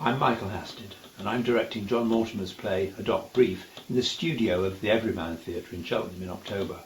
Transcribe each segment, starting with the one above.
I'm Michael Hasted, and I'm directing John Mortimer's play A Dock Brief in the studio of the Everyman Theatre in Cheltenham in October.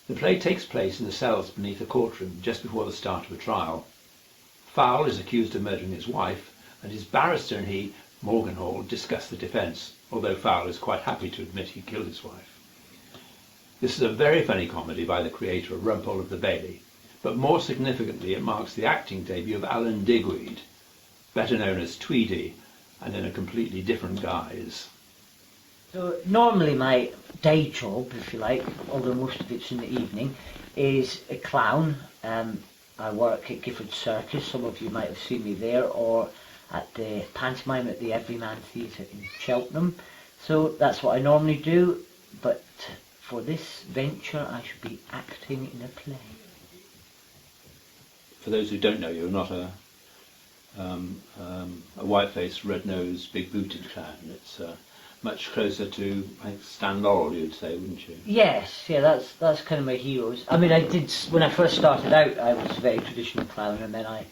The play takes place in the cells beneath a courtroom just before the start of a trial. Fowl is accused of murdering his wife, and his barrister and he, Morganhall, discuss the defence, although Fowl is quite happy to admit he killed his wife. This is a very funny comedy by the creator of Rumpole of the Bailey, but more significantly it marks the acting debut of Alan Digweed, better known as Tweedy, and in a completely different guise. So normally my day job, if you like, although most of it's in the evening, is a clown. I work at Gifford Circus, some of you might have seen me there, or at the pantomime at the Everyman Theatre in Cheltenham. So that's what I normally do, but for this venture I should be acting in a play. For those who don't know, you're not a white-faced, red-nosed, big-booted clown. It's much closer to, I think, Stan Laurel, you'd say, wouldn't you? Yes, yeah, that's kind of my heroes. I mean, I did, when I first started out, I was a very traditional clown, and then I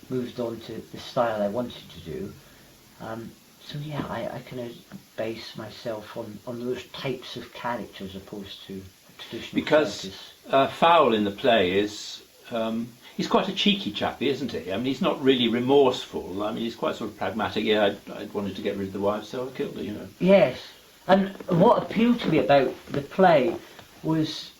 moved on to the style I wanted to do. So yeah, I kind of base myself on those types of characters opposed to traditional because Fowl in the play is he's quite a cheeky chappy, isn't he? I mean, he's not really remorseful. I mean, he's quite sort of pragmatic. Yeah, I wanted to get rid of the wife, so I killed her, you know. Yes, and what appealed to me about the play was,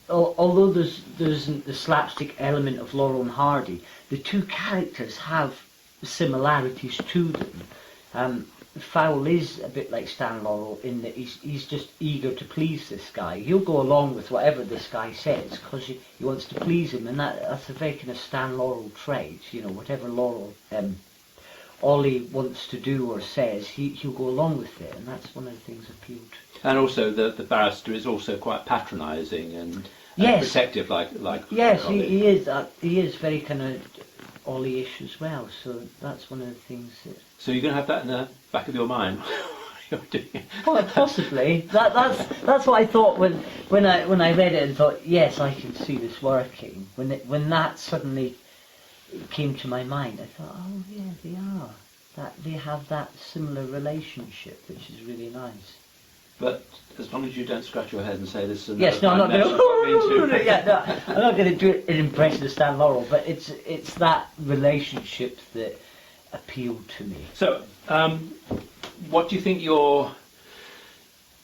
although there's the slapstick element of Laurel and Hardy, the two characters have similarities to them. Fowl is a bit like Stan Laurel in that he's just eager to please this guy. He'll go along with whatever this guy says because he wants to please him, and that's a very kind of Stan Laurel trait. You know, whatever Laurel Ollie wants to do or says, he'll go along with it, and that's one of the things appealed to. And also the barrister is also quite patronising and yes, protective, like yes, Ollie. he is very kind of Ollie-ish as well. So that's one of the things that. So you're going to have that in the back of your mind. Well, possibly. That's what I thought when I read it and thought, yes, I can see this working. When that suddenly came to my mind, I thought, oh yeah, they are. That they have that similar relationship, which is really nice. But as long as you don't scratch your head and say this. Yes, no, I'm not going to. Yeah, no, I'm not going to do an impression of Stan Laurel, but it's that relationship that appealed to me. So, what do you think your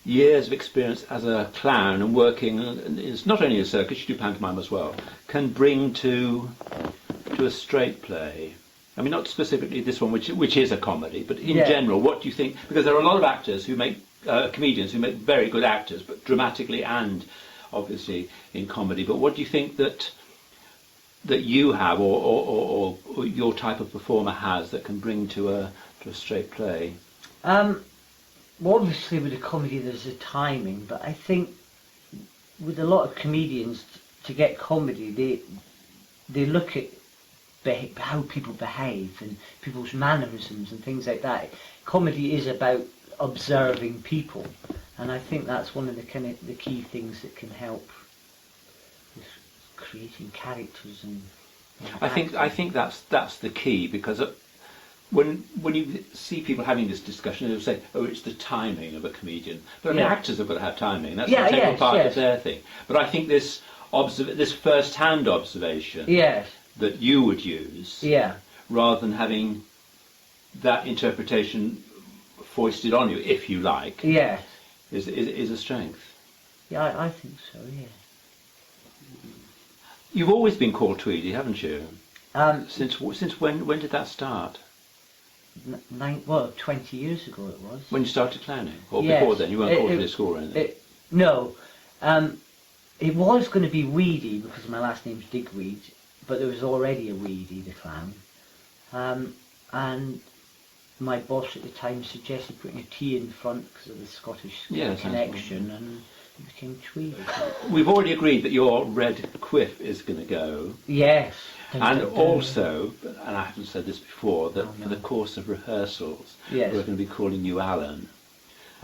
years of experience as a clown and working, it's not only a circus, you do pantomime as well, can bring to a straight play? I mean, not specifically this one, which is a comedy, but in general, what do you think? Because there are a lot of actors who make, comedians who make very good actors, but dramatically and obviously in comedy. But what do you think that you have, or your type of performer has, that can bring to a straight play? Well, obviously with a comedy there's a timing, but I think with a lot of comedians, to get comedy, they look at how people behave and people's mannerisms and things like that. Comedy is about observing people, and I think that's one of the key things that can help with creating characters and I think that's the key, because when you see people having this discussion, they'll say, "Oh, it's the timing of a comedian." But I mean, actors have got to have timing. That's an integral part of their thing. But I think this first-hand observation that you would use, rather than having that interpretation foisted on you, if you like, is a strength. Yeah, I think so. Yeah. You've always been called Tweedy, haven't you? Since when did that start? 20 years ago it was. When you started clowning? Or before then? You weren't called to the school or anything? No. It was going to be Weedy, because my last name's Digweed, but there was already a Weedy the Clown. And my boss at the time suggested putting a T in front because of the Scottish connection, and it became Tweedy. We've already agreed that your red quiff is going to go. Yes. And also, and I haven't said this before, that for the course of rehearsals, we're going to be calling you Alan.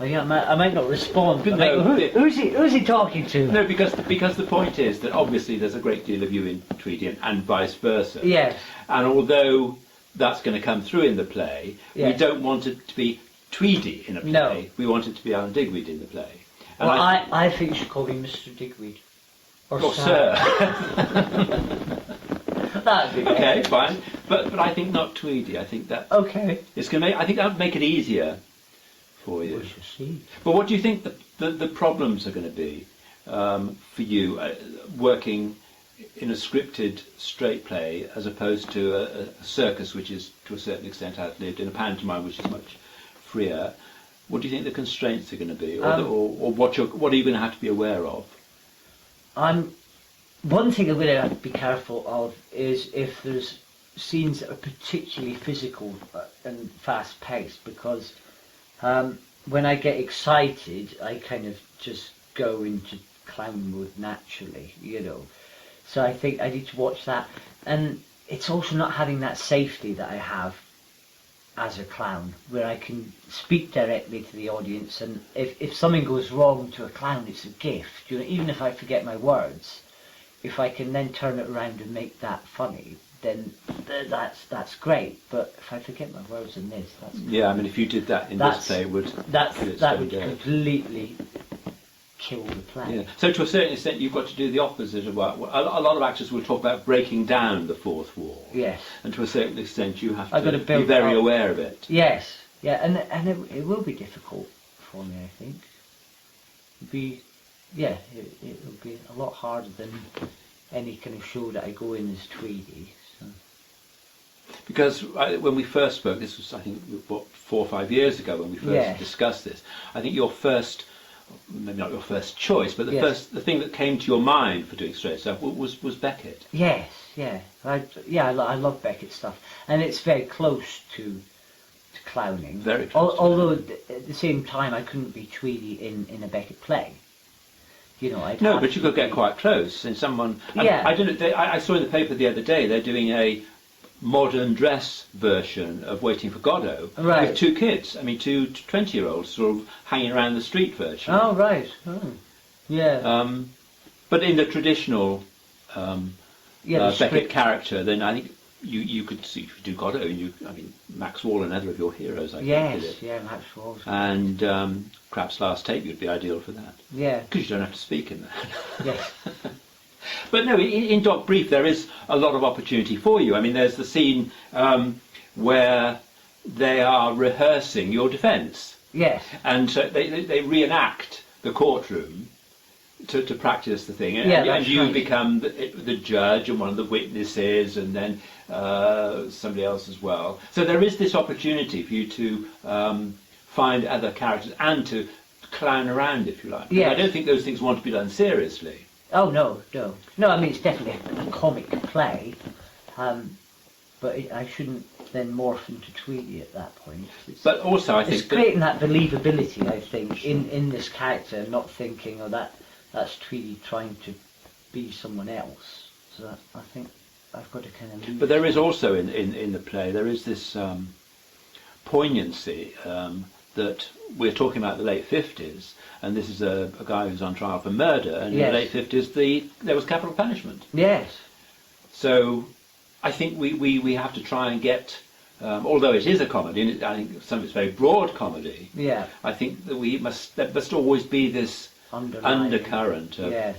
Oh yeah, I might not respond. But no, who's he talking to? No, because the point is that obviously there's a great deal of you in Tweedy and vice versa. Yes. And although that's going to come through in the play. Yes. We don't want it to be Tweedy in a play. No. We want it to be Alan Digweed in the play. And Well, I think you should call me Mr. Digweed. or Sir. That'd be Okay, better. fine. But I think not Tweedy. I think that Okay. it's going to make. I think that would make it easier for you. We shall see. But what do you think the problems are going to be for you working in a scripted straight play as opposed to a circus, which is to a certain extent ad-libbed, in a pantomime, which is much freer? What do you think the constraints are going to be, or what are you going to have to be aware of? One thing I'm going to have to be careful of is if there's scenes that are particularly physical and fast-paced, because when I get excited, I kind of just go into clown mode naturally, you know. So I think I need to watch that. And it's also not having that safety that I have as a clown, where I can speak directly to the audience, and if something goes wrong to a clown, it's a gift. You know, even if I forget my words, if I can then turn it around and make that funny, then that's great. But if I forget my words in this, that's Yeah, I mean, if you did that in this play, it would that would completely kill the play. Yeah. So to a certain extent, you've got to do the opposite of what a lot of actors will talk about breaking down the fourth wall. Yes. And to a certain extent, you have I've got to to build be very up. aware of it. Yes. Yeah, and it will be difficult for me, I think. It will be a lot harder than any kind of show that I go in as Tweedy. So. Because when we first spoke, this was, I think, 4 or 5 years ago when we first discussed this, I think your first, maybe not your first choice, but the thing that came to your mind for doing straight stuff was Beckett. Yes, yeah. I love Beckett stuff. And it's very close to clowning. Very close. Although at the same time I couldn't be Tweedy in a Beckett play. You know, No, but you could get quite close. And someone, I don't know. I saw in the paper the other day they're doing a modern dress version of Waiting for Godot with 2 kids. I mean, 2 20-year-olds sort of hanging around the street version. Oh right. Oh. Yeah. But in the traditional Beckett character, then I think you could see if you do Godot. I mean, Max Wall, another of your heroes, I think, did it. Yeah, Max Wall. And Krapp's Last Tape would be ideal for that. Yeah. Because you don't have to speak in that. Yes. But no, in Doc Brief there is a lot of opportunity for you. I mean, there's the scene where they are rehearsing your defence. Yes. And so they reenact the courtroom to practice the thing. And you become the judge and one of the witnesses, and then somebody else as well. So there is this opportunity for you to find other characters and to clown around, if you like. Yes. I don't think those things want to be done seriously. Oh no. I mean, it's definitely a comic play, but I shouldn't then morph into Tweedy at that point. But also, I think it's creating that believability. I think in this character, not thinking, that's Tweedy trying to be someone else. So I think I've got to kind of. But there is also in the play there is this poignancy that we're talking about the late 50s, and this is a guy who's on trial for murder, and in the late 50s there was capital punishment. Yes. So I think we have to try and get, although it is a comedy, and I think some of it's very broad comedy. Yeah. I think that there must always be this undercurrent of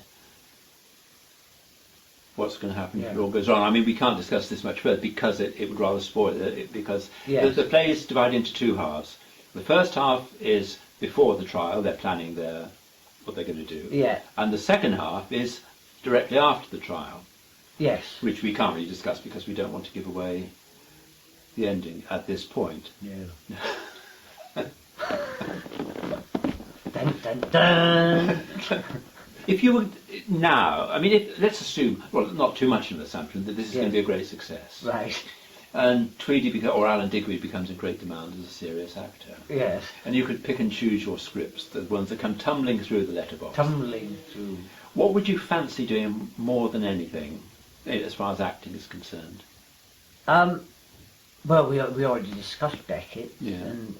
what's going to happen if it all goes wrong. I mean, we can't discuss this much further because it would rather spoil it, because the play is divided into 2 halves. The first half is before the trial, they're planning what they're going to do. Yeah. And the second half is directly after the trial. Yes. Which we can't really discuss because we don't want to give away the ending at this point. No. Dun, dun, dun. If you were now, I mean, let's assume, well, not too much of an assumption, that this is going to be a great success. Right. And Tweedy or Alan Digweed becomes in great demand as a serious actor. Yes. And you could pick and choose your scripts, the ones that come tumbling through the letterbox. Tumbling through. What would you fancy doing more than anything, as far as acting is concerned? Well, we already discussed Beckett. Yeah. And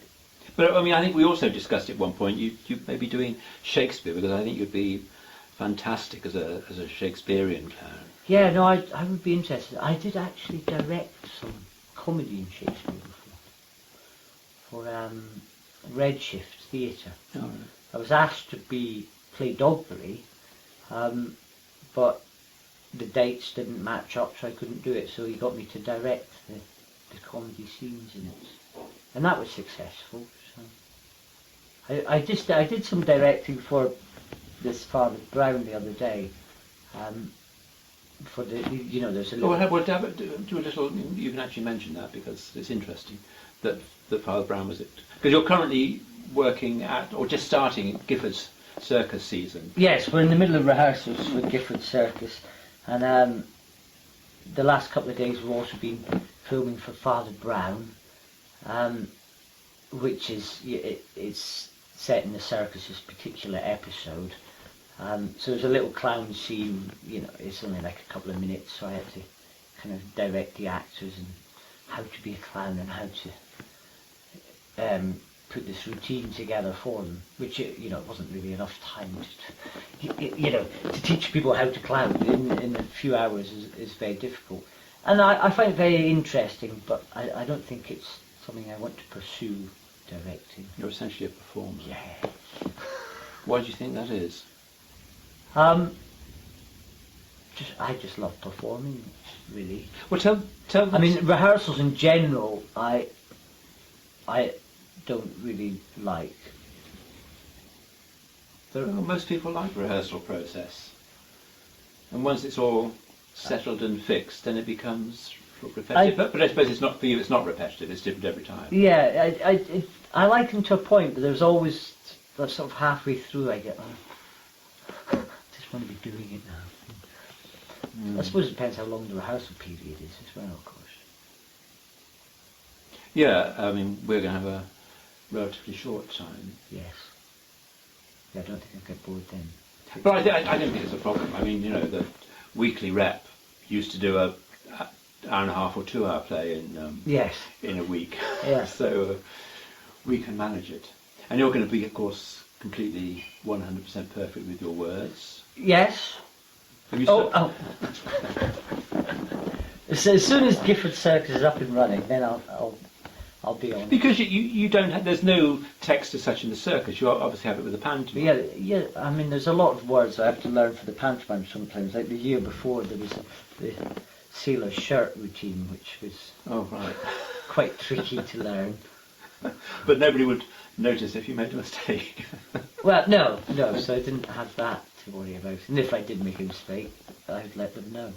but I mean, I think we also discussed at one point you may be doing Shakespeare, because I think you'd be fantastic as a Shakespearean clown. yeah, no, I would be interested. I did actually direct some comedy in Shakespeare before, for Redshift Theatre. Oh, right. I was asked to play Dogberry, but the dates didn't match up, so I couldn't do it. So he got me to direct the comedy scenes in it, and that was successful. So I did some directing for this Father Brown the other day. For the there's a little. Well, do a little. You can actually mention that because it's interesting that Father Brown was it, because you're currently working at or just starting Gifford's Circus season. Yes, we're in the middle of rehearsals for Gifford Circus, and the last couple of days we've also been filming for Father Brown, which is it's set in the circus's particular episode. So there's a little clown scene. It's only like a couple of minutes, so I had to kind of direct the actors and how to be a clown and how to put this routine together for them, which it wasn't really enough time to teach people how to clown in a few hours is very difficult, and I find it very interesting, but I don't think it's something I want to pursue directing. You're essentially a performer. Yeah. Why do you think that is? I just love performing, really. Well, tell. I mean, rehearsals in general, I don't really like. Well, most people like rehearsal process, and once it's all settled and fixed, then it becomes repetitive. But I suppose it's not for you. It's not repetitive. It's different every time. Yeah, I like them to a point, but there's always sort of halfway through I get. I just want to be doing it now. I suppose it depends how long the rehearsal period is as well, of course. Yeah, I mean, we're going to have a relatively short time. Yes. Yeah, I don't think I'll get bored then. But I don't think it's a problem. I mean, the weekly rep used to do a hour and a half or 2 hour play in a week. Yeah. So we can manage it. And you're going to be, of course, completely 100% perfect with your words. Yes. Have you So as soon as Gifford Circus is up and running, then I'll be on. Because you don't have, there's no text as such in the circus. You obviously have it with the pantomime. Yeah. I mean, there's a lot of words I have to learn for the pantomime sometimes. Like the year before, there was the sailor shirt routine, which was quite tricky to learn. But nobody would notice if you made a mistake. Well, no. So I didn't have that to worry about. And if I did make a mistake, I'd let them know.